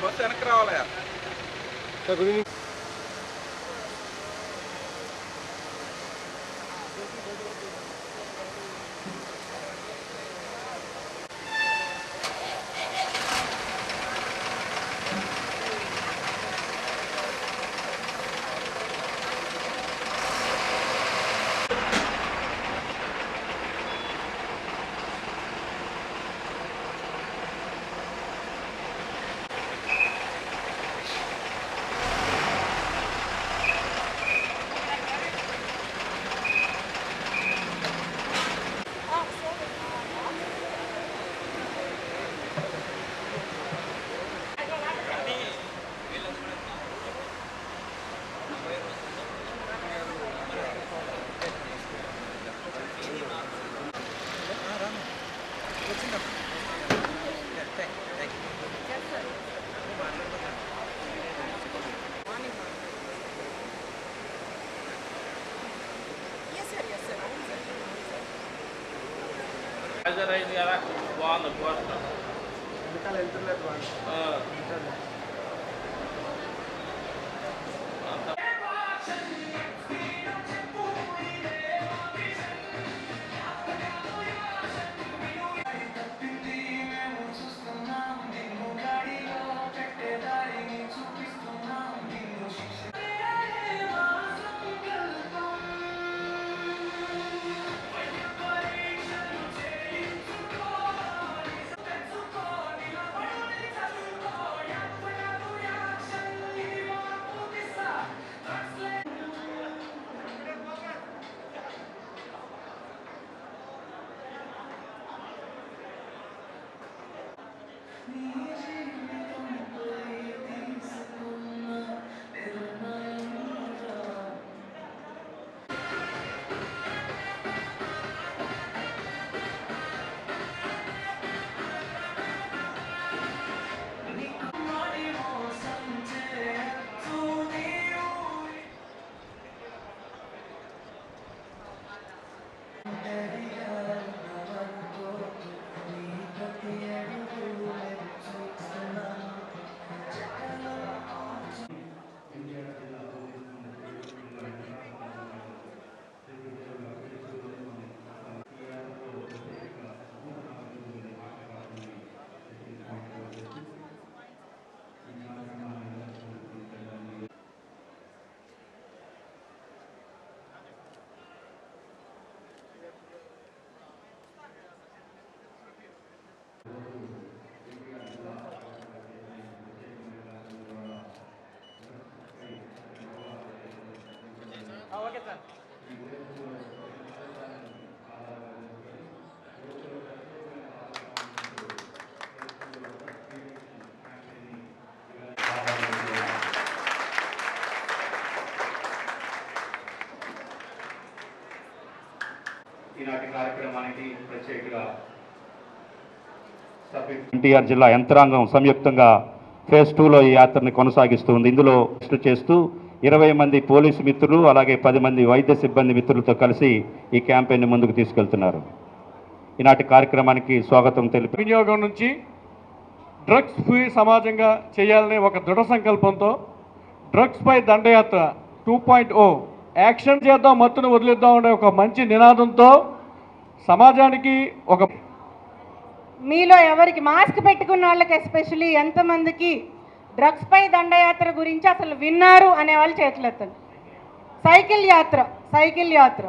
Bus వెనక్కి రావాలయా? Good evening. అయింది కదా, బాగుంది పోస్ట్. వెళ్తున్నారు ఓకే సార్. ఈనాటి కార్యక్రమానికి ప్రత్యేకంగా ఎన్టీఆర్ జిల్లా యంత్రాంగం సంయుక్తంగా ఫేజ్ 2లో ఈ యాత్రని కొనసాగిస్తుంది. ఇందులో చేస్తూ 20 మంది పోలీసు మిత్రులు అలాగే 10 మంది వైద్య సిబ్బంది మిత్రులతో కలిసి ఈ క్యాంపెయిన్ని ముందుకు తీసుకెళ్తున్నారు. ఈనాటి కార్యక్రమానికి స్వాగతం తెలిపి వినియోగం నుంచి డ్రగ్స్ ఫ్రీ సమాజంగా చేయాలనే ఒక దృఢ సంకల్పంతో డ్రగ్స్ పై దండయాత్ర 2.0 యాక్షన్ చేద్దాం మత్తును వదిలేద్దాం అనే ఒక మంచి నినాదంతో సమాజానికి ఒక మీలో ఎవరికి మాస్క్ పెట్టుకున్న వాళ్ళకి ఎస్పెషల్లీ ఎంతమందికి డ్రగ్స్ పై దండయాత్ర గురించి అసలు విన్నారు అనే వాళ్ళు చేతులెత్తండి. సైకిల్ యాత్ర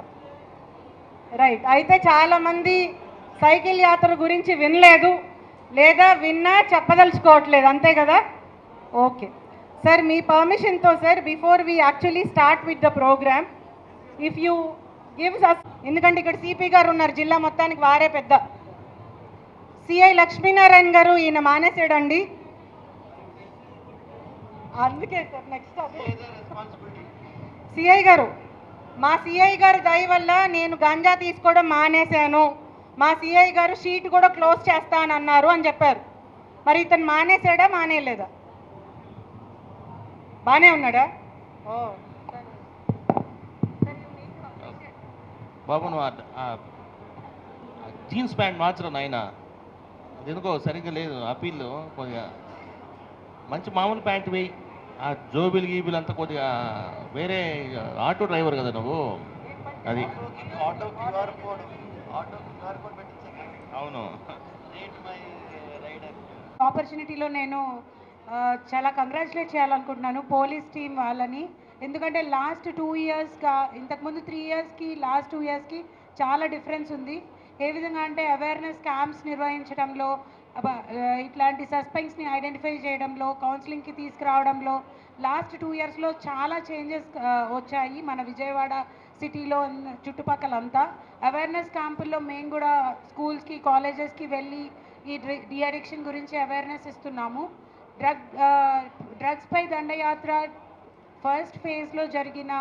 రైట్. అయితే చాలామంది సైకిల్ యాత్ర గురించి వినలేదు లేదా విన్నా చెప్పదలుచుకోవట్లేదు, అంతే కదా? ఓకే సార్, మీ పర్మిషన్తో sir before we actually start with the programme if you gives us, ఎందుకంటే ఇక్కడ సిపి గారు ఉన్నారు, జిల్లా మొత్తానికి వారే పెద్ద. సిఐ లక్ష్మీనారాయణ గారు ఈయన మానేసాడండి, అందుకే సార్ నెక్స్ట్ సిఐ గారు, మా సిఐ గారు దయ వల్ల నేను గంజా తీసుకోవడం మానేశాను, మా సిఐ గారు షీట్ కూడా క్లోజ్ చేస్తానన్నారు అని చెప్పారు. మరి ఇతను మానేశాడా మానేయలేదా? బాగానే ఉన్నాడా? ఓ బాబు నువ్వు జీన్స్ ప్యాంట్ మార్చరు నాయన, అది ఎందుకో సరిగ్గా లేదు. అప్పీల్ కొద్దిగా మంచి మామూలు ప్యాంట్ వేయి. ఆ జోబిలు గీబిలు అంతా కొద్దిగా వేరే ఆటో డ్రైవర్ కదా నువ్వు, అది అవును. ఆపర్చునిటీలో నేను చాలా కంగ్రాచులేట్ చేయాలనుకుంటున్నాను పోలీస్ టీం వాళ్ళని. ఎందుకంటే లాస్ట్ 2 ఇయర్స్గా, ఇంతకుముందు 3 ఇయర్స్కి లాస్ట్ 2 ఇయర్స్కి చాలా డిఫరెన్స్ ఉంది. ఏ విధంగా అంటే అవేర్నెస్ క్యాంప్స్ నిర్వహించడంలో, ఇట్లాంటి సస్పెక్ట్స్ని ఐడెంటిఫై చేయడంలో, కౌన్సిలింగ్కి తీసుకురావడంలో లాస్ట్ 2 ఇయర్స్లో చాలా చేంజెస్ వచ్చాయి మన విజయవాడ సిటీలో చుట్టుపక్కలంతా. అవేర్నెస్ క్యాంపుల్లో మేము కూడా స్కూల్స్కి కాలేజెస్కి వెళ్ళి ఈ డి అడిక్షన్ గురించి అవేర్నెస్ ఇస్తున్నాము. డ్రగ్స్పై దండయాత్ర ఫస్ట్ ఫేజ్లో జరిగిన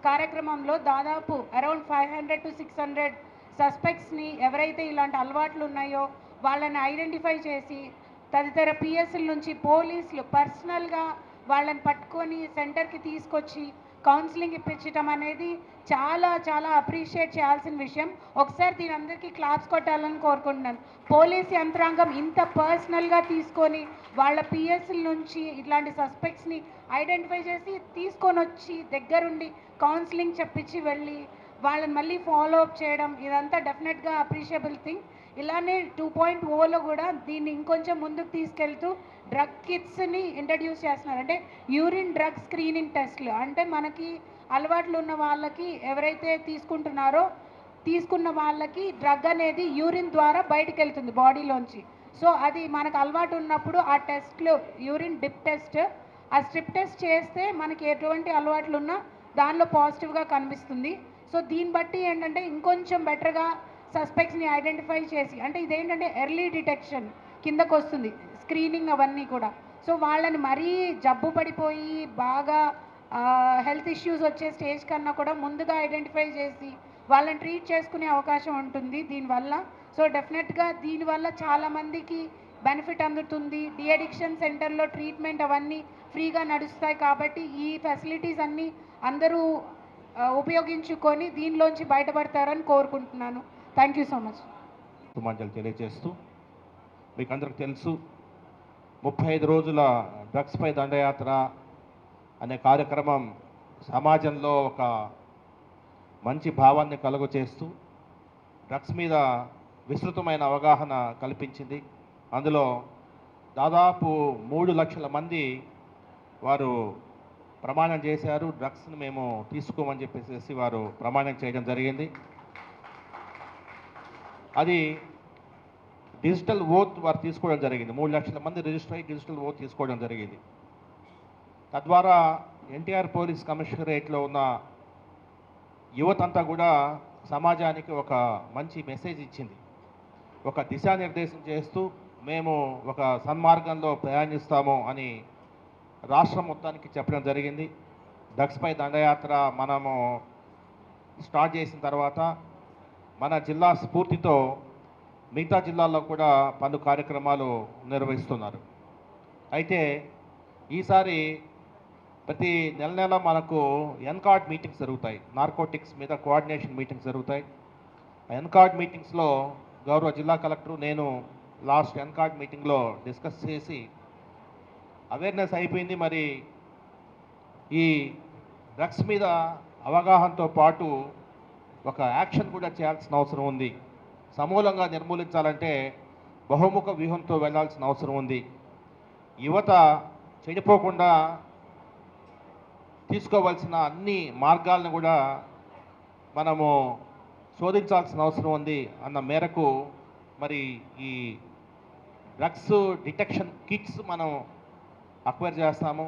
కార్యక్రమంలో దాదాపు అరౌండ్ 500 to 600 సస్పెక్ట్స్ని, ఎవరైతే ఇలాంటి అలవాట్లు ఉన్నాయో వాళ్ళని ఐడెంటిఫై చేసి తదితర పిఎస్ల నుంచి పోలీసులు పర్సనల్గా వాళ్ళని పట్టుకొని సెంటర్కి తీసుకొచ్చి కౌన్సిలింగ్ ఇప్పించడం అనేది చాలా చాలా అప్రిషియేట్ చేయాల్సిన విషయం. ఒకసారి దీని అందరికీ క్లాప్స్ కొట్టాలని కోరుకుంటున్నాను. పోలీస్ యంత్రాంగం ఇంత పర్సనల్గా తీసుకొని వాళ్ళ పిఎస్ల నుంచి ఇట్లాంటి సస్పెక్ట్స్ని ఐడెంటిఫై చేసి తీసుకొని వచ్చి దగ్గరుండి కౌన్సిలింగ్ చెప్పించి వెళ్ళి వాళ్ళని మళ్ళీ ఫాలో అప్ చేయడం, ఇదంతా డెఫినెట్గా అప్రిషియబుల్ థింగ్. ఇలానే 2.0లో కూడా దీన్ని ఇంకొంచెం ముందుకు తీసుకెళ్తూ డ్రగ్ కిట్స్ని ఇంట్రడ్యూస్ చేస్తున్నారు. అంటే యూరిన్ డ్రగ్ స్క్రీనింగ్ టెస్ట్లు, అంటే మనకి అలవాట్లు ఉన్న వాళ్ళకి, ఎవరైతే తీసుకున్న వాళ్ళకి డ్రగ్ అనేది యూరిన్ ద్వారా బయటకు వెళ్తుంది బాడీలోంచి. సో అది మనకు అలవాటు ఉన్నప్పుడు ఆ టెస్ట్లు, యూరిన్ డిప్ టెస్ట్, ఆ స్ట్రిప్ టెస్ట్ చేస్తే మనకి ఎటువంటి అలవాట్లు ఉన్నా దానిలో పాజిటివ్గా కనిపిస్తుంది. సో దీన్ని బట్టి ఏంటంటే ఇంకొంచెం బెటర్గా సస్పెక్ట్స్ని ఐడెంటిఫై చేసి, అంటే ఇదేంటంటే ఎర్లీ డిటెక్షన్ కిందకు వస్తుంది, స్క్రీనింగ్ అవన్నీ కూడా. సో వాళ్ళని మరీ జబ్బు పడిపోయి బాగా హెల్త్ ఇష్యూస్ వచ్చే స్టేజ్ కన్నా కూడా ముందుగా ఐడెంటిఫై చేసి వాళ్ళని ట్రీట్ చేసుకునే అవకాశం ఉంటుంది దీనివల్ల. సో డెఫినెట్గా దీనివల్ల చాలామందికి బెనిఫిట్ అందుతుంది. డి అడిక్షన్ సెంటర్లో ట్రీట్మెంట్ అవన్నీ ఫ్రీగా నడుస్తాయి. కాబట్టి ఈ ఫెసిలిటీస్ అన్నీ అందరూ ఉపయోగించుకొని దీనిలోంచి బయటపడతారని కోరుకుంటున్నాను. Thank you so much. సుమాంజలు తెలియజేస్తూ, మీకు అందరికి తెలుసు 35 రోజుల డ్రగ్స్పై దండయాత్ర అనే కార్యక్రమం సమాజంలో ఒక మంచి భావాన్ని కలుగ చేస్తూ డ్రగ్స్ మీద విస్తృతమైన అవగాహన కల్పించింది. అందులో దాదాపు 3 లక్షల మంది వారు ప్రమాణం చేశారు. డ్రగ్స్ని మేము తీసుకోమని చెప్పేసి వారు ప్రమాణం చేయడం జరిగింది. అది డిజిటల్ ఓత్ వారు తీసుకోవడం జరిగింది. 3 లక్షల మంది రిజిస్టర్ అయ్యి డిజిటల్ ఓత్ తీసుకోవడం జరిగింది. తద్వారా ఎన్టీఆర్ పోలీస్ కమిషనరేట్లో ఉన్న యువతంతా కూడా సమాజానికి ఒక మంచి మెసేజ్ ఇచ్చింది. ఒక దిశానిర్దేశం చేస్తూ మేము ఒక సన్మార్గంలో ప్రయాణిస్తాము అని రాష్ట్రం మొత్తానికి చెప్పడం జరిగింది. డ్రగ్స్పై దండయాత్ర మనము స్టార్ట్ చేసిన తర్వాత మన జిల్లా స్ఫూర్తితో మిగతా జిల్లాల్లో కూడా పలు కార్యక్రమాలు నిర్వహిస్తున్నారు. అయితే ఈసారి ప్రతి నెల మనకు ఎన్కార్డ్ మీటింగ్స్ జరుగుతాయి. నార్కోటిక్స్ మీద కోఆర్డినేషన్ మీటింగ్స్ జరుగుతాయి. ఎన్కార్డ్ మీటింగ్స్లో గౌరవ జిల్లా కలెక్టరు నేను లాస్ట్ ఎన్కార్డ్ మీటింగ్లో డిస్కస్ చేసి అవేర్నెస్ అయిపోయింది. మరి ఈ డ్రగ్స్ మీద అవగాహనతో పాటు ఒక యాక్షన్ కూడా చేయాల్సిన అవసరం ఉంది. సమూలంగా నిర్మూలించాలంటే బహుముఖ వ్యూహంతో వెళ్లాల్సిన అవసరం ఉంది. యువత చెడిపోకుండా తీసుకోవాల్సిన అన్ని మార్గాలను కూడా మనము శోధించాల్సిన అవసరం ఉంది అన్న మేరకు మరి ఈ డ్రగ్స్ డిటెక్షన్ కిట్స్ మనం అక్వైర్ చేస్తాము.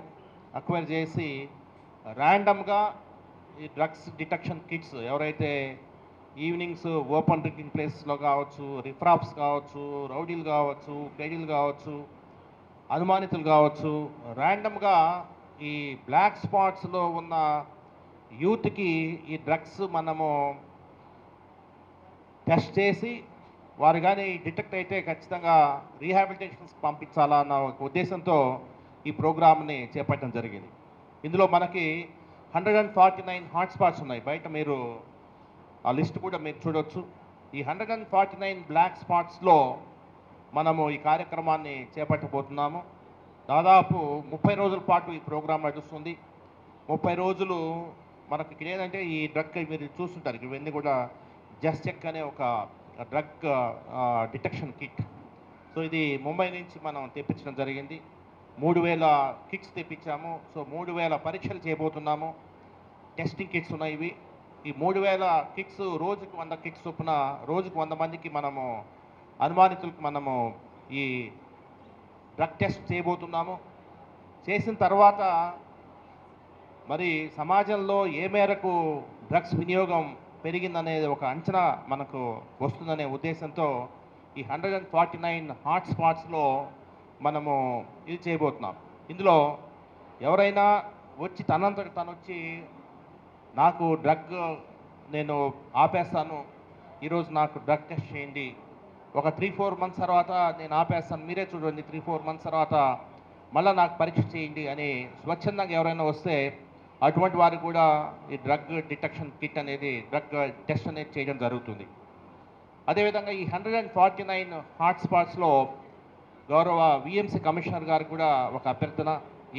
అక్వైర్ చేసి ర్యాండమ్గా ఈ డ్రగ్స్ డిటెక్షన్ కిట్స్ ఎవరైతే ఈవినింగ్స్ ఓపెన్ డ్రింకింగ్ ప్లేసెస్లో కావచ్చు, రిఫ్రాప్స్ కావచ్చు, రౌడీలు కావచ్చు, ఖైడీలు కావచ్చు, అనుమానితులు కావచ్చు, ర్యాండమ్గా ఈ బ్లాక్ స్పాట్స్లో ఉన్న యూత్కి ఈ డ్రగ్స్ మనము టెస్ట్ చేసి వారు కానీ డిటెక్ట్ అయితే ఖచ్చితంగా రీహాబిలిటేషన్స్కి పంపించాలా అన్న ఒక ఉద్దేశంతో ఈ ప్రోగ్రామ్ని చేపట్టడం జరిగింది. ఇందులో మనకి 149 హాట్స్పాట్స్ ఉన్నాయి. బయట మీరు ఆ లిస్ట్ కూడా మీరు చూడవచ్చు. ఈ 149 బ్లాక్ స్పాట్స్లో మనము ఈ కార్యక్రమాన్ని చేపట్టబోతున్నాము. దాదాపు 30 రోజుల పాటు ఈ ప్రోగ్రాం నడుస్తుంది. 30 రోజులు మనకి ఇక్కడ ఏంటంటే ఈ డ్రగ్ మీరు చూస్తుంటారు, ఇవన్నీ కూడా జస్ట్ చెక్ అనే ఒక డ్రగ్ డిటెక్షన్ కిట్. సో ఇది ముంబై నుంచి మనం తెప్పించడం జరిగింది. 3000 కిట్స్ తెప్పించాము. సో 3000 పరీక్షలు చేయబోతున్నాము. టెస్టింగ్ కిట్స్ ఉన్నాయి ఇవి. ఈ 3000 కిట్స్ రోజుకు 100 కిట్స్ చొప్పున రోజుకు 100 మందికి మనము అనుమానితులకు మనము ఈ డ్రగ్ టెస్ట్ చేయబోతున్నాము. చేసిన తర్వాత మరి సమాజంలో ఏ మేరకు డ్రగ్స్ వినియోగం పెరిగిందనేది ఒక అంచనా మనకు వస్తుందనే ఉద్దేశంతో ఈ 149 హాట్స్పాట్స్లో మనము ఇది చేయబోతున్నాం. ఇందులో ఎవరైనా వచ్చి తనంతట తను వచ్చి నాకు డ్రగ్ నేను ఆపేస్తాను, ఈరోజు నాకు డ్రగ్ టెస్ట్ చేయండి, ఒక 3-4 మంత్స్ తర్వాత నేను ఆపేస్తాను, మీరే చూడండి 3-4 మంత్స్ తర్వాత మళ్ళీ నాకు పరీక్ష చేయండి అని స్వచ్ఛందంగా ఎవరైనా వస్తే అటువంటి వారికి కూడా ఈ డ్రగ్ డిటెక్షన్ కిట్ అనేది డ్రగ్ టెస్ట్ అనేది చేయడం జరుగుతుంది. అదేవిధంగా ఈ 149 హాట్స్పాట్స్లో గౌరవ విఎంసీ కమిషనర్ గారు కూడా ఒక అభ్యర్థన,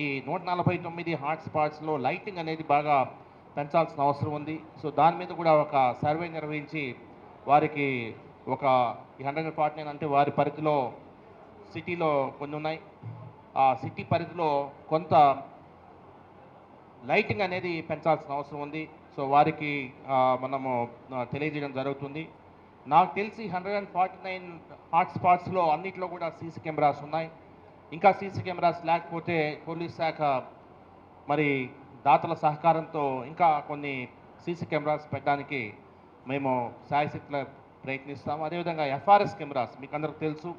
ఈ 149 హాట్స్పాట్స్లో లైటింగ్ అనేది బాగా పెంచాల్సిన అవసరం ఉంది. సో దాని మీద కూడా ఒక సర్వే నిర్వహించి వారికి ఒక ఈ 149 అంటే వారి పరిధిలో సిటీలో కొన్ని ఉన్నాయి, ఆ సిటీ పరిధిలో కొంత లైటింగ్ అనేది పెంచాల్సిన అవసరం ఉంది. సో వారికి మనము తెలియజేయడం జరుగుతుంది. నాకు తెలిసి 149 హాట్స్పాట్స్లో అన్నిట్లో కూడా సీసీ కెమెరాస్ ఉన్నాయి. ఇంకా సీసీ కెమెరాస్ లేకపోతే పోలీస్ శాఖ మరి దాతల సహకారంతో ఇంకా కొన్ని సీసీ కెమెరాస్ పెట్టడానికి మేము శాయశక్తిలో ప్రయత్నిస్తాము. అదేవిధంగా ఎఫ్ఆర్ఎస్ కెమెరాస్ మీకు అందరికి తెలుసు,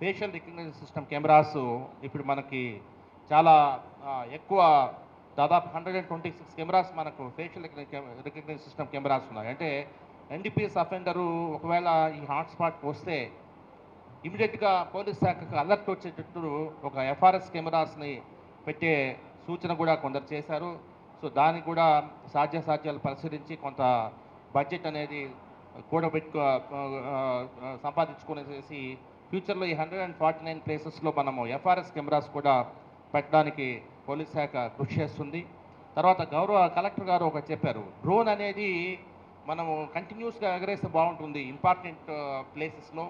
ఫేషియల్ రికగ్నిషన్ సిస్టమ్ కెమెరాస్ ఇప్పుడు మనకి చాలా ఎక్కువ, దాదాపు 126 కెమెరాస్ మనకు ఫేషియల్ రికగ్నిషన్ సిస్టమ్ కెమెరాస్ ఉన్నాయి. అంటే ఎన్డీపీఎస్ అఫెండరు ఒకవేళ ఈ హాట్స్పాట్ వస్తే ఇమీడియట్గా పోలీస్ శాఖకు అలర్ట్ వచ్చేటట్టు ఒక ఎఫ్ఆర్ఎస్ కెమెరాస్ని పెట్టే సూచన కూడా కొందరు చేశారు. సో దానికి కూడా సాధ్యాసాధ్యాలు పరిశీలించి కొంత బడ్జెట్ అనేది సంపాదించుకునేసి ఫ్యూచర్లో ఈ 149 ప్లేసెస్లో మనము ఎఫ్ఆర్ఎస్ కెమెరాస్ కూడా పెట్టడానికి పోలీస్ శాఖ కృషి చేస్తుంది. తర్వాత గౌరవ కలెక్టర్ గారు ఒక చెప్పారు, డ్రోన్ అనేది మనము కంటిన్యూస్గా ఎగరేస్తే బాగుంటుంది ఇంపార్టెంట్ ప్లేసెస్లో.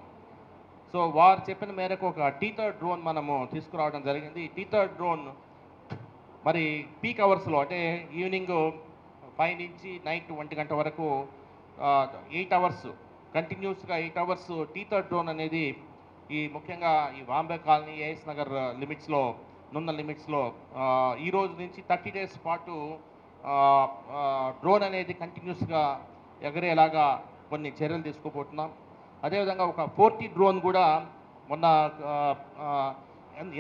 సో వారు చెప్పిన మేరకు ఒక టీథర్ డ్రోన్ మనము తీసుకురావడం జరిగింది. ఈ టీథర్ డ్రోన్ మరి పీక్ అవర్స్లో అంటే ఈవినింగ్ 5 నుంచి నైట్ 1 గంట వరకు 8 అవర్స్ కంటిన్యూస్గా 8 అవర్స్ టీథర్ డ్రోన్ అనేది ఈ ముఖ్యంగా ఈ బాంబే కాలనీ ఏఎస్ నగర్ లిమిట్స్లో నున్న లిమిట్స్లో ఈ రోజు నుంచి 30 డేస్ పాటు డ్రోన్ అనేది కంటిన్యూస్గా ఎగరేలాగా కొన్ని చర్యలు తీసుకోబోతున్నాం. అదేవిధంగా ఒక 40 డ్రోన్ కూడా మొన్న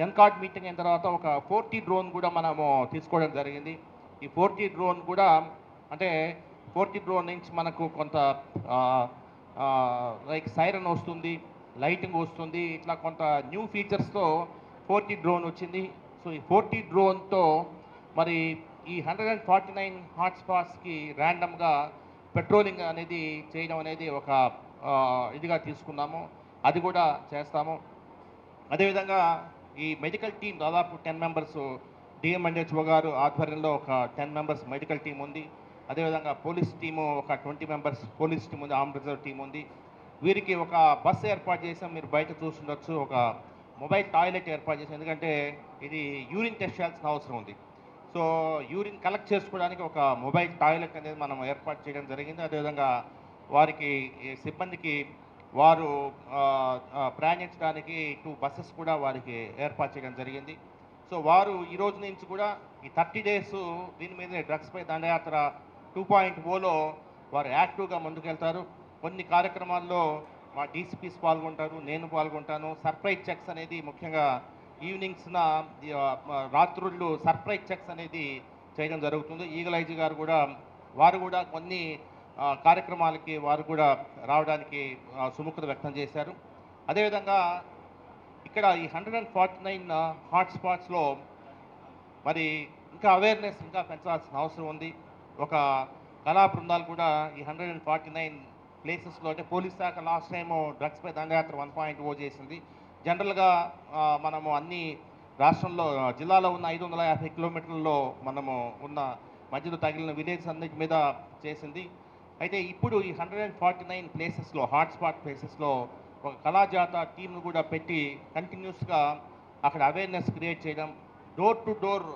ఎన్కార్డ్ మీటింగ్ అయిన తర్వాత ఒక 40 డ్రోన్ కూడా మనము తీసుకోవడం జరిగింది. ఈ 40 డ్రోన్ కూడా అంటే 40 డ్రోన్ నుంచి మనకు కొంత లైక్ సైరన్ వస్తుంది, లైటింగ్ వస్తుంది, ఇట్లా కొంత న్యూ ఫీచర్స్తో 40 డ్రోన్ వచ్చింది. సో ఈ 40 డ్రోన్తో మరి ఈ 149 హాట్స్పాట్స్కి ర్యాండమ్గా పెట్రోలింగ్ అనేది చేయడం అనేది ఒక ఇదిగా తీసుకున్నాము, అది కూడా చేస్తాము. అదేవిధంగా ఈ మెడికల్ టీం దాదాపు 10 మెంబర్స్ డిఎంఎన్హెచ్ఓ గారు ఆధ్వర్యంలో ఒక 10 మెంబర్స్ మెడికల్ టీం ఉంది. అదేవిధంగా పోలీస్ టీము ఒక 20 మెంబర్స్ పోలీస్ టీం ఉంది, ఆర్మ్ రిజర్వ్ టీం ఉంది. వీరికి ఒక బస్సు ఏర్పాటు చేసాం, మీరు బయట చూస్తుండొచ్చు, ఒక మొబైల్ టాయిలెట్ ఏర్పాటు చేసాం, ఎందుకంటే ఇది యూరిన్ టెస్ట్ చేయాల్సిన అవసరం ఉంది. సో యూరిన్ కలెక్ట్ చేసుకోవడానికి ఒక మొబైల్ టాయిలెట్ అనేది మనం ఏర్పాటు చేయడం జరిగింది. అదేవిధంగా వారికి సిబ్బందికి వారు ప్రయాణించడానికి 2 బస్సెస్ కూడా వారికి ఏర్పాటు చేయడం జరిగింది. సో వారు ఈ రోజు నుంచి కూడా ఈ 30 డేస్ దీని మీద డ్రగ్స్పై దండయాత్ర 2.0లో వారు యాక్టివ్గా ముందుకెళ్తారు. కొన్ని కార్యక్రమాల్లో మా డీసీపీస్ పాల్గొంటారు, నేను పాల్గొంటాను. సర్ప్రైజ్ చెక్స్ అనేది ముఖ్యంగా ఈవినింగ్స్న రాత్రుళ్ళు సర్ప్రైజ్ చెక్స్ అనేది చేయడం జరుగుతుంది. ఈగల్ ఐజీ గారు కూడా వారు కూడా కొన్ని కార్యక్రమాలకి వారు కూడా రావడానికి సుముఖత వ్యక్తం చేశారు. అదేవిధంగా ఇక్కడ ఈ 149 హాట్స్పాట్స్లో మరి ఇంకా అవేర్నెస్ ఇంకా పెంచాల్సిన అవసరం ఉంది. ఒక కళా బృందాలు కూడా ఈ 149 ప్లేసెస్లో అంటే పోలీస్ శాఖ లాస్ట్ టైం డ్రగ్స్పై దండయాత్ర 1.0 చేసింది. జనరల్గా మనము అన్ని రాష్ట్రంలో జిల్లాలో ఉన్న 550 కిలోమీటర్లలో మనము ఉన్న మధ్యలో తగిలిన విలేజ్ అన్నిటి మీద చేసింది. అయితే ఇప్పుడు ఈ 149 ప్లేసెస్లో హాట్స్పాట్ ప్లేసెస్లో ఒక కళాజాత టీంను కూడా పెట్టి కంటిన్యూస్గా అక్కడ అవేర్నెస్ క్రియేట్ చేయడం, డోర్ టు డోర్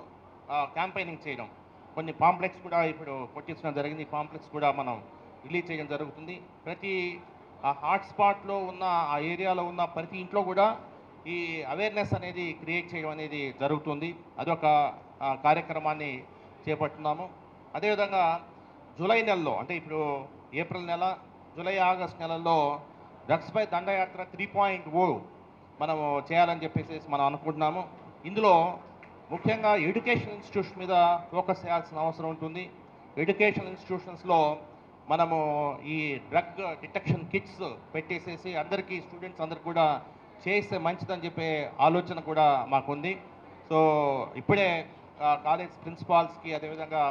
క్యాంపెయినింగ్ చేయడం. కొన్ని పాంప్లెక్స్ కూడా ఇప్పుడు కొట్టించడం జరిగింది. ఈ పాంప్లెక్స్ కూడా మనం రిలీజ్ చేయడం జరుగుతుంది. ప్రతి ఆ హాట్స్పాట్లో ఉన్న ఆ ఏరియాలో ఉన్న ప్రతి ఇంట్లో కూడా ఈ అవేర్నెస్ అనేది క్రియేట్ చేయడం అనేది జరుగుతుంది. అదొక కార్యక్రమాన్ని చేపడుతున్నాము. అదేవిధంగా జూలై నెలలో, అంటే ఇప్పుడు ఏప్రిల్ నెల, జూలై ఆగస్ట్ నెలల్లో డ్రగ్స్పై దండయాత్ర 3.0 మనము చేయాలని చెప్పేసి మనం అనుకుంటున్నాము. ఇందులో ముఖ్యంగా ఎడ్యుకేషన్ ఇన్స్టిట్యూషన్ మీద ఫోకస్ చేయాల్సిన అవసరం ఉంటుంది. ఎడ్యుకేషన్ ఇన్స్టిట్యూషన్స్లో మనము ఈ డ్రగ్ డిటెక్షన్ కిట్స్ పెట్టేసేసి అందరికీ స్టూడెంట్స్ అందరికి కూడా చేస్తే మంచిదని చెప్పే ఆలోచన కూడా మాకుంది. సో ఇప్పుడే కాలేజ్ ప్రిన్సిపాల్స్కి అదేవిధంగా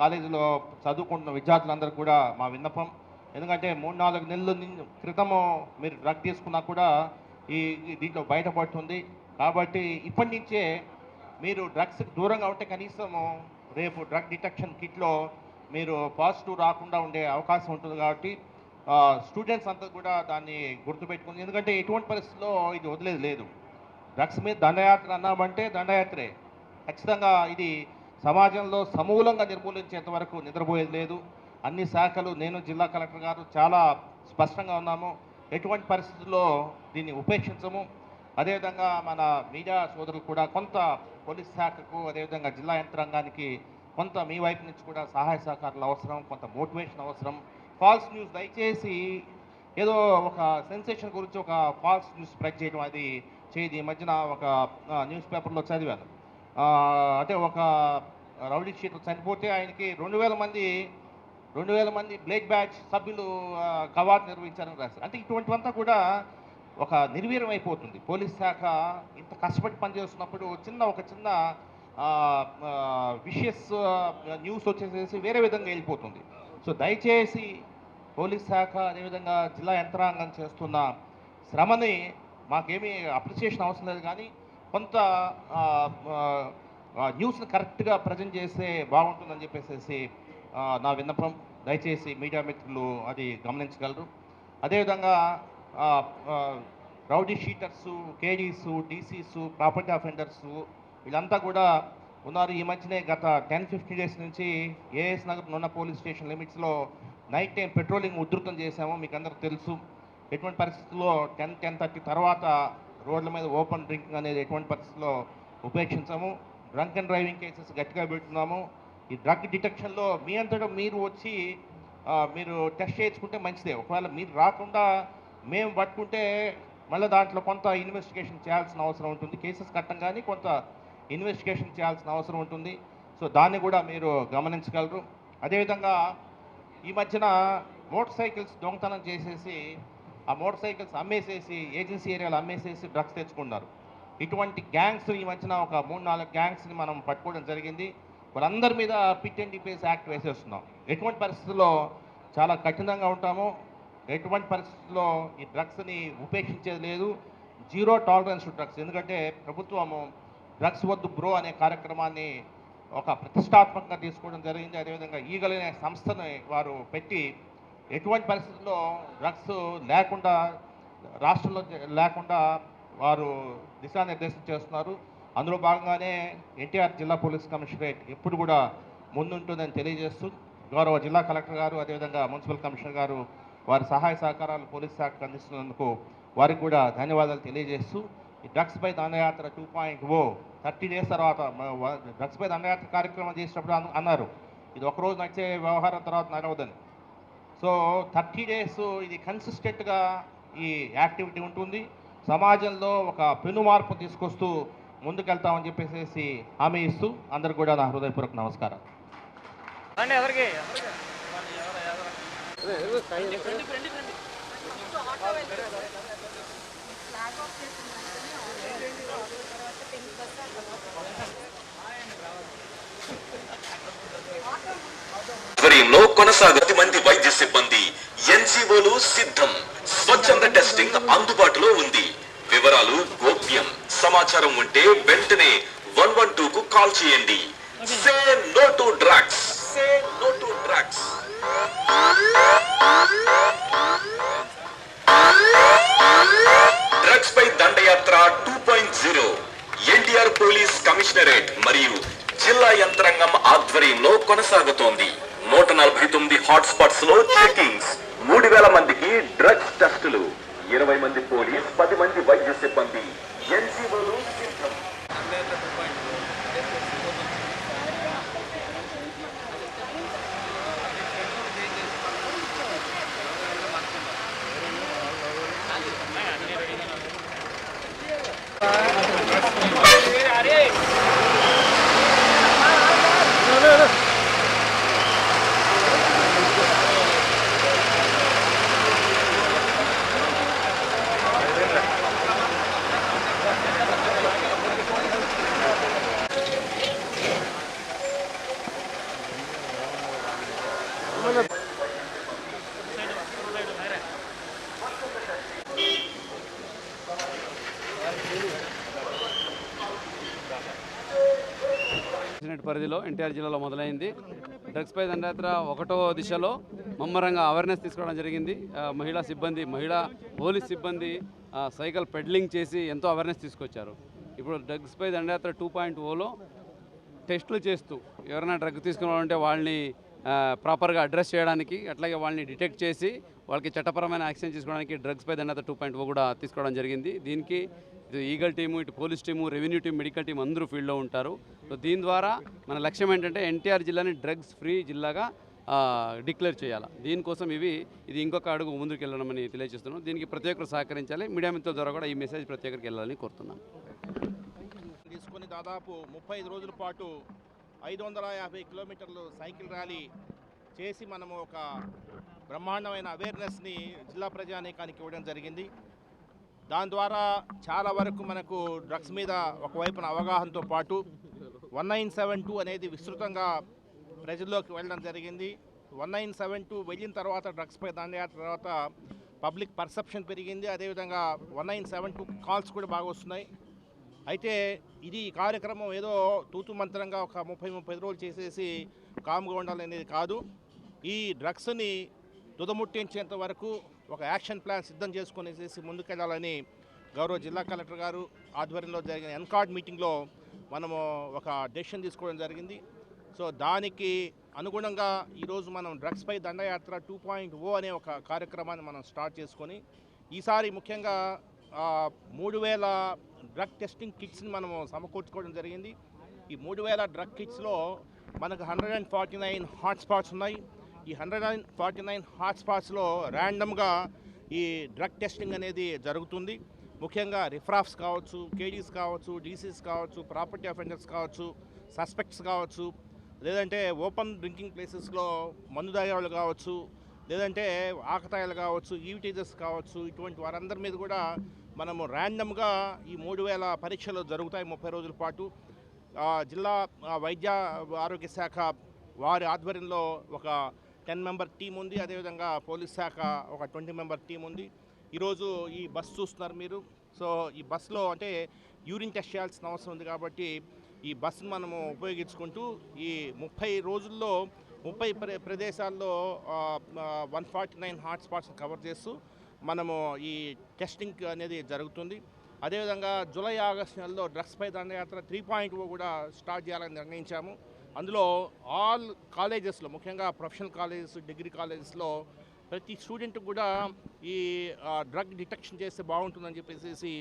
కాలేజీలో చదువుకుంటున్న విద్యార్థులందరికీ కూడా మా విన్నపం, ఎందుకంటే 3-4 నెలల క్రితము మీరు డ్రగ్ తీసుకున్నా కూడా దీంట్లో బయటపడుతుంది. కాబట్టి ఇప్పటి నుంచే మీరు డ్రగ్స్కి దూరంగా ఉంటే కనీసము రేపు డ్రగ్ డిటెక్షన్ కిట్లో మీరు పాజిటివ్ రాకుండా ఉండే అవకాశం ఉంటుంది. కాబట్టి స్టూడెంట్స్ అంతా కూడా దాన్ని గుర్తుపెట్టుకుంది. ఎందుకంటే ఎటువంటి పరిస్థితుల్లో ఇది వదిలేదు లేదు. డ్రగ్స్ మీద దండయాత్ర అన్నామంటే దండయాత్రే. ఖచ్చితంగా ఇది సమాజంలో సమూలంగా నిర్మూలించేంత వరకు నిద్రపోయేది లేదు. అన్ని శాఖలు, నేను జిల్లా కలెక్టర్ గారు చాలా స్పష్టంగా ఉన్నాము. ఎటువంటి పరిస్థితుల్లో దీన్ని ఉపేక్షించము. అదేవిధంగా మన మీడియా సోదరులు కూడా కొంత పోలీస్ శాఖకు అదేవిధంగా జిల్లా యంత్రాంగానికి కొంత మీ వైపు నుంచి కూడా సహాయ సహకారాలు అవసరం, కొంత మోటివేషన్ అవసరం. ఫాల్స్ న్యూస్ దయచేసి ఏదో ఒక సెన్సేషన్ గురించి ఒక ఫాల్స్ న్యూస్ స్ప్రెడ్ చేయడం అది చేయదు. ఈ మధ్యన ఒక న్యూస్ పేపర్లో చదివాను, అంటే ఒక రౌడీ షీటర్ చనిపోతే ఆయనకి 2,000 మంది బ్లేడ్ బ్యాచ్ సభ్యులు కవాతు నిర్వహించారని రాశారు. అంటే ఇటువంటివంతా కూడా ఒక నిర్వీర్యం అయిపోతుంది. పోలీస్ శాఖ ఇంత కష్టపడి పనిచేస్తున్నప్పుడు ఒక చిన్న విషయస్ న్యూస్ వచ్చేసేసి వేరే విధంగా వెళ్ళిపోతుంది. సో దయచేసి పోలీస్ శాఖ అదేవిధంగా జిల్లా యంత్రాంగం చేస్తున్న శ్రమని మాకేమీ అప్రిసియేషన్ అవసరం లేదు, కానీ కొంత న్యూస్ని కరెక్ట్గా ప్రజెంట్ చేస్తే బాగుంటుందని చెప్పేసి నా విన్నపం. దయచేసి మీడియా మిత్రులు అది గమనించగలరు. అదేవిధంగా రౌడీ షీటర్సు, కేడీసు, డీసీసు, ప్రాపర్టీ అఫెండర్సు వీళ్ళంతా కూడా ఉన్నారు. ఈ మధ్యనే గత 10-15 డేస్ నుంచి ఏఎస్ నగర్ నున్న పోలీస్ స్టేషన్ లిమిట్స్లో నైట్ టైం పెట్రోలింగ్ ఉధృతం చేశాము. మీకు అందరికి తెలుసు. ఎటువంటి పరిస్థితుల్లో 10-10:30 తర్వాత రోడ్ల మీద ఓపెన్ డ్రింకింగ్ అనేది ఎటువంటి పరిస్థితుల్లో ఉపేక్షించాము. డ్రంక్ అండ్ డ్రైవింగ్ కేసెస్ గట్టిగా పెడుతున్నాము. ఈ డ్రగ్ డిటెక్షన్లో మీ అంతటా మీరు వచ్చి మీరు టెస్ట్ చేయించుకుంటే మంచిదే. ఒకవేళ మీరు రాకుండా మేము పట్టుకుంటే మళ్ళీ దాంట్లో కొంత ఇన్వెస్టిగేషన్ చేయాల్సిన అవసరం ఉంటుంది. కేసెస్ కట్టంగానే కొంత ఇన్వెస్టిగేషన్ చేయాల్సిన అవసరం ఉంటుంది. సో దాన్ని కూడా మీరు గమనించగలరు. అదేవిధంగా ఈ మధ్యన మోటార్ సైకిల్స్ దొంగతనం చేసేసి ఆ మోటార్ సైకిల్స్ అమ్మేసేసి ఏజెన్సీ ఏరియాలో అమ్మేసేసి డ్రగ్స్ తెచ్చుకున్నారు. ఇటువంటి గ్యాంగ్స్ ఈ మధ్యన ఒక 3-4 గ్యాంగ్స్ని మనం పట్టుకోవడం జరిగింది. వాళ్ళందరి మీద పిట్ అండ్ డిపేస్ యాక్ట్ వేసేస్తున్నాం. ఎటువంటి పరిస్థితుల్లో చాలా కఠినంగా ఉంటాము. ఎటువంటి పరిస్థితుల్లో ఈ డ్రగ్స్ని ఉపేక్షించేది లేదు. Zero tolerance to drugs. ఎందుకంటే ప్రభుత్వము డ్రగ్స్ వద్దు బ్రో అనే కార్యక్రమాన్ని ఒక ప్రతిష్టాత్మకంగా తీసుకోవడం జరిగింది. అదేవిధంగా ఈగల్ అనే సంస్థని వారు పెట్టి ఎటువంటి పరిస్థితుల్లో డ్రగ్స్ లేకుండా రాష్ట్రంలో లేకుండా వారు దిశానిర్దేశం చేస్తున్నారు. అందులో భాగంగానే ఎన్టీఆర్ జిల్లా పోలీస్ కమిషనరేట్ ఎప్పుడు కూడా ముందుంటుందని తెలియజేస్తూ గౌరవ జిల్లా కలెక్టర్ గారు అదేవిధంగా మున్సిపల్ కమిషనర్ గారు వారి సహాయ సహకారాలు పోలీస్ శాఖకు అందిస్తున్నందుకు వారికి కూడా ధన్యవాదాలు తెలియజేస్తూ ఈ డ్రగ్స్ పై దండయాత్ర 2.0 30 డేస్ తర్వాత డ్రగ్స్ పై దండయాత్ర కార్యక్రమం చేసినప్పుడు అన్నారు ఇది ఒకరోజు నడిచే వ్యవహారం తర్వాత నడవదని. సో 30 డేస్ ఇది కన్సిస్టెంట్గా ఈ యాక్టివిటీ ఉంటుంది. సమాజంలో ఒక పెను మార్పు తీసుకొస్తూ ముందుకెళ్తామని చెప్పేసి హామీ ఇస్తూ అందరికి కూడా నా హృదయపూర్వక నమస్కారం. ఆధ్వర్యంలో కొనసాగే మంది వైద్య సిబ్బంది ఎన్జీఓలు సిద్ధం. స్వచ్ఛంద టెస్టింగ్ అందుబాటులో ఉంది. వివరాలు గోప్యం. సమాచారం ఉంటే వెంటనే 112 కు కాల్ చేయండి. Say no to drugs. Say no to drugs. Drugs పై దండయాత్ర 2.0 ఎన్టీఆర్ పోలీస్ కమిషనరేట్ మరియు జిల్లా యంత్రాంగం ఆధ్వర్యంలో కొనసాగుతోంది. 149 హాట్స్పాట్స్ లో చెకింగ్స్, 3000 మందికి డ్రగ్స్ టెస్టులు, 20 మంది పోలీస్, 10 మంది వైద్య సిబ్బంది, ఎన్సీఓలు సిద్ధం. పరిధిలో ఎన్టీఆర్ జిల్లాలో మొదలైంది. డ్రగ్స్ పై దండయాత్ర 1వ దిశలో ముమ్మరంగా అవేర్నెస్ తీసుకోవడం జరిగింది. మహిళా పోలీస్ సిబ్బంది సైకిల్ పెడ్లింగ్ చేసి ఎంతో అవేర్నెస్ తీసుకొచ్చారు. ఇప్పుడు డ్రగ్స్ పై దండయాత్ర 2.0లో టెస్టులు చేస్తూ ఎవరైనా డ్రగ్ తీసుకున్నారంటే వాళ్ళని ప్రాపర్గా అడ్రస్ చేయడానికి, అట్లాగే వాళ్ళని డిటెక్ట్ చేసి వాళ్ళకి చట్టపరమైన యాక్షన్ తీసుకోవడానికి డ్రగ్స్ పై దండయాత్ర 2.0 కూడా తీసుకోవడం జరిగింది. దీనికి ఇటు ఈగల్ టీము, ఇటు police team, revenue team, medical team అందరూ ఫీల్డ్లో ఉంటారు. సో దీని ద్వారా మన లక్ష్యం ఏంటంటే ఎన్టీఆర్ జిల్లాని డ్రగ్స్ ఫ్రీ జిల్లాగా డిక్లేర్ చేయాలి. దీనికోసం ఇది ఇంకొక అడుగు ముందుకు వెళ్ళడమని తెలియజేస్తున్నాం. దీనికి ప్రతి ఒక్కరు సహకరించాలి. మీడియా మిత్రుల ద్వారా కూడా ఈ మెసేజ్ ప్రతి ఒక్కరికి వెళ్ళాలని కోరుతున్నాను. తీసుకొని దాదాపు 35 రోజుల పాటు 550 కిలోమీటర్లు సైకిల్ ర్యాలీ చేసి మనము ఒక బ్రహ్మాండమైన అవేర్నెస్ని జిల్లా ప్రజానీకానికి ఇవ్వడం జరిగింది. దాని ద్వారా చాలా వరకు మనకు డ్రగ్స్ మీద ఒకవైపున అవగాహనతో పాటు 1972 అనేది విస్తృతంగా ప్రజల్లోకి వెళ్ళడం జరిగింది. 1972 వెళ్ళిన తర్వాత డ్రగ్స్పై దండయాత్ర తర్వాత పబ్లిక్ పర్సెప్షన్ పెరిగింది. అదేవిధంగా 1972 కాల్స్ కూడా బాగా వస్తున్నాయి. అయితే ఇది కార్యక్రమం ఏదో తూతు మంత్రంగా ఒక 30-35 రోజులు చేసేసి కామ్గా ఉండాలనేది కాదు. ఈ డ్రగ్స్ని తుదముట్టించేంత వరకు ఒక యాక్షన్ ప్లాన్ సిద్ధం చేసుకునేసి ముందుకెళ్ళాలని గౌరవ జిల్లా కలెక్టర్ గారు ఆధ్వర్యంలో జరిగిన ఎన్కార్డ్ మీటింగ్లో మనము ఒక డెసిషన్ తీసుకోవడం జరిగింది. సో దానికి అనుగుణంగా ఈరోజు మనం డ్రగ్స్ పై దండయాత్ర 2.0 అనే ఒక కార్యక్రమాన్ని మనం స్టార్ట్ చేసుకొని ఈసారి ముఖ్యంగా 3000 డ్రగ్ టెస్టింగ్ కిట్స్ని మనము సమకూర్చుకోవడం జరిగింది. ఈ 3000 డ్రగ్ కిట్స్లో మనకు 149 హాట్స్పాట్స్ ఉన్నాయి. ఈ 149 హాట్స్పాట్స్లో ర్యాండమ్గా ఈ డ్రగ్ టెస్టింగ్ అనేది జరుగుతుంది. ముఖ్యంగా రిఫ్రాఫ్స్ కావచ్చు, కేడీస్ కావచ్చు, డీసీస్ కావచ్చు, ప్రాపర్టీ అఫెండర్స్ కావచ్చు, సస్పెక్ట్స్ కావచ్చు, లేదంటే ఓపెన్ డ్రింకింగ్ ప్లేసెస్లో మందు తాగేవాళ్ళు కావచ్చు, లేదంటే ఆకతాయిలు కావచ్చు, ఈవిటీజర్స్ కావచ్చు, ఇటువంటి వారందరి మీద కూడా మనము ర్యాండమ్గా ఈ 3000 పరీక్షలు జరుగుతాయి 30 రోజుల పాటు. జిల్లా వైద్య ఆరోగ్య శాఖ వారి ఆధ్వర్యంలో ఒక 10 మెంబర్ టీం ఉంది. అదేవిధంగా పోలీస్ శాఖ ఒక 20 మెంబర్ టీం ఉంది. ఈరోజు ఈ బస్ చూస్తున్నారు మీరు. సో ఈ బస్సులో అంటే యూరిన్ టెస్ట్ చేయాల్సిన అవసరం ఉంది కాబట్టి ఈ బస్సును మనము ఉపయోగించుకుంటూ ఈ 30 రోజుల్లో 30 ప్రదేశాల్లో 149 హాట్స్పాట్స్ కవర్ చేస్తూ మనము ఈ టెస్టింగ్ అనేది జరుగుతుంది. అదేవిధంగా జూలై ఆగస్టు నెలలో డ్రగ్స్ పై దండయాత్ర 3.0 కూడా స్టార్ట్ చేయాలని నిర్ణయించాము. అందులో ఆల్ కాలేజెస్లో ముఖ్యంగా ప్రొఫెషనల్ కాలేజెస్, డిగ్రీ కాలేజెస్లో ప్రతి స్టూడెంట్ కూడా ఈ డ్రగ్ డిటెక్షన్ చేస్తే బాగుంటుందని చెప్పేసి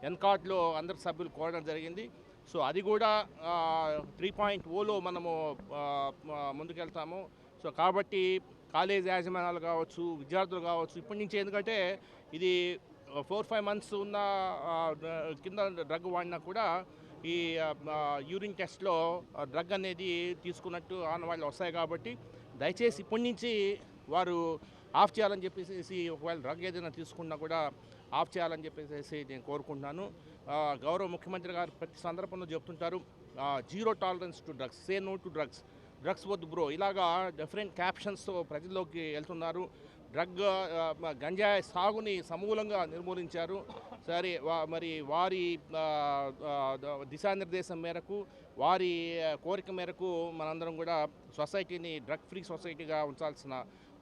ఎన్కార్డ్లో అందరు సభ్యులు కోరడం జరిగింది. సో అది కూడా 3.0లో మనము ముందుకెళ్తాము. సో కాబట్టి కాలేజ్ యాజమాన్యాలు కావచ్చు, విద్యార్థులు కావచ్చు, ఇప్పటి నుంచి ఎందుకంటే ఇది 4-5 మంత్స్ ఉన్న కింద డ్రగ్ వాడినా కూడా ఈ యూరిన్ టెస్ట్లో డ్రగ్ అనేది తీసుకున్నట్టు ఆనవాళ్ళు వస్తాయి కాబట్టి దయచేసి ఇప్పటి నుంచి వారు ఆఫ్ చేయాలని చెప్పేసి ఒకవేళ డ్రగ్ ఏదైనా తీసుకున్నా కూడా ఆఫ్ చేయాలని చెప్పేసి నేను కోరుకుంటున్నాను. గౌరవ ముఖ్యమంత్రి గారు ప్రతి సందర్భంలో చెప్తుంటారు zero tolerance to drugs, say no to drugs, drugs వద్దు బ్రో, ఇలాగా డిఫరెంట్ క్యాప్షన్స్తో ప్రజల్లోకి వెళ్తున్నారు. గంజాయి సాగుని సమూలంగా నిర్మూలించారు. సరే మరి వారి దిశానిర్దేశం మేరకు వారి కోరిక మేరకు మనందరం కూడా సొసైటీని డ్రగ్ ఫ్రీ సొసైటీగా ఉంచాల్సిన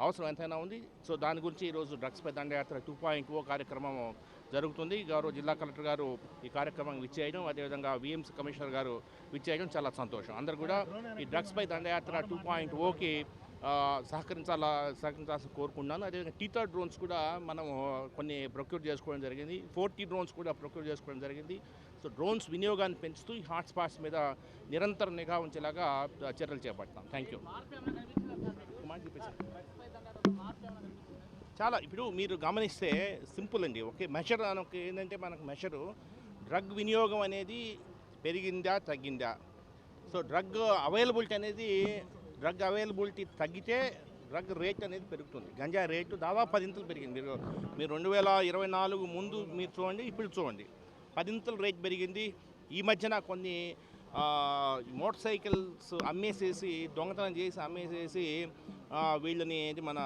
అవసరం ఎంతైనా ఉంది. సో దాని గురించి ఈరోజు డ్రగ్స్ పై దండయాత్ర 2.0 కార్యక్రమం జరుగుతుంది. గౌరవ జిల్లా కలెక్టర్ గారు ఈ కార్యక్రమం విచ్చేయడం, అదేవిధంగా విఎంసీ కమిషనర్ గారు విచ్చేయడం చాలా సంతోషం. అందరూ కూడా ఈ డ్రగ్స్ పై దండయాత్ర 2.0కి సహకరించాల్సి కోరుకున్నాను. అదేవిధంగా టీథర్ డ్రోన్స్ కూడా మనం కొన్ని ప్రొక్యూర్ చేసుకోవడం జరిగింది. 4T డ్రోన్స్ కూడా ప్రొక్యూర్ చేసుకోవడం జరిగింది. సో డ్రోన్స్ వినియోగాన్ని పెంచుతూ ఈ హాట్స్పాట్స్ మీద నిరంతర నిఘా ఉంచేలాగా చర్యలు చేపడతాం. Thank you. చాలా ఇప్పుడు మీరు గమనిస్తే సింపుల్ అండి. ఓకే, మెషర్ ఏంటంటే మనకు మెషరు డ్రగ్ వినియోగం అనేది పెరిగిందా తగ్గిందా. సో డ్రగ్ అవైలబిలిటీ తగ్గితే డ్రగ్ రేట్ అనేది పెరుగుతుంది. గంజా రేటు దాదాపు 10 పెరిగింది. మీరు 2024 ముందు మీరు చూడండి, ఇప్పుడు చూడండి 10 రేట్ పెరిగింది. ఈ మధ్యన కొన్ని మోటార్ సైకిల్స్ అమ్మేసేసి దొంగతనం చేసి అమ్మేసేసి వీళ్ళని మన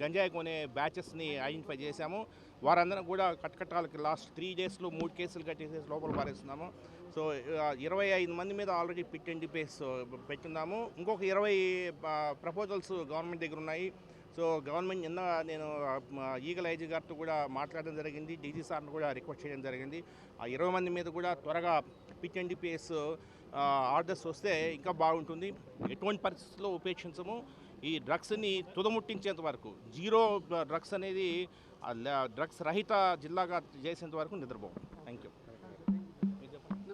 గంజాయి కొనే బ్యాచెస్ని ఐడెంటిఫై చేశాము. వారందరం కూడా కట్టకట్టాలకి లాస్ట్ 3 డేస్లో 3 కేసులు కట్టేసేసి లోపల పారేస్తున్నాము. సో 25 మంది మీద ఆల్రెడీ పిట్ అండ్ డిపేస్ పెట్టున్నాము. ఇంకొక 20 ప్రపోజల్స్ గవర్నమెంట్ దగ్గర ఉన్నాయి. సో గవర్నమెంట్ నిన్న నేను ఈగల్ ఐజీ గారితో కూడా మాట్లాడడం జరిగింది. డీజీ సార్ని కూడా రిక్వెస్ట్ చేయడం జరిగింది. ఆ 20 మంది మీద కూడా త్వరగా పిట్ అండ్ డిపేస్ ఆర్డర్స్ వస్తే ఇంకా బాగుంటుంది. ఎటువంటి పరిస్థితుల్లో ఉపేక్షించము. ఈ డ్రగ్స్ని తుదముట్టించేంత వరకు, జీరో డ్రగ్స్ అనేది డ్రగ్స్ రహిత జిల్లాగా చేసేంత వరకు నిద్రపోము.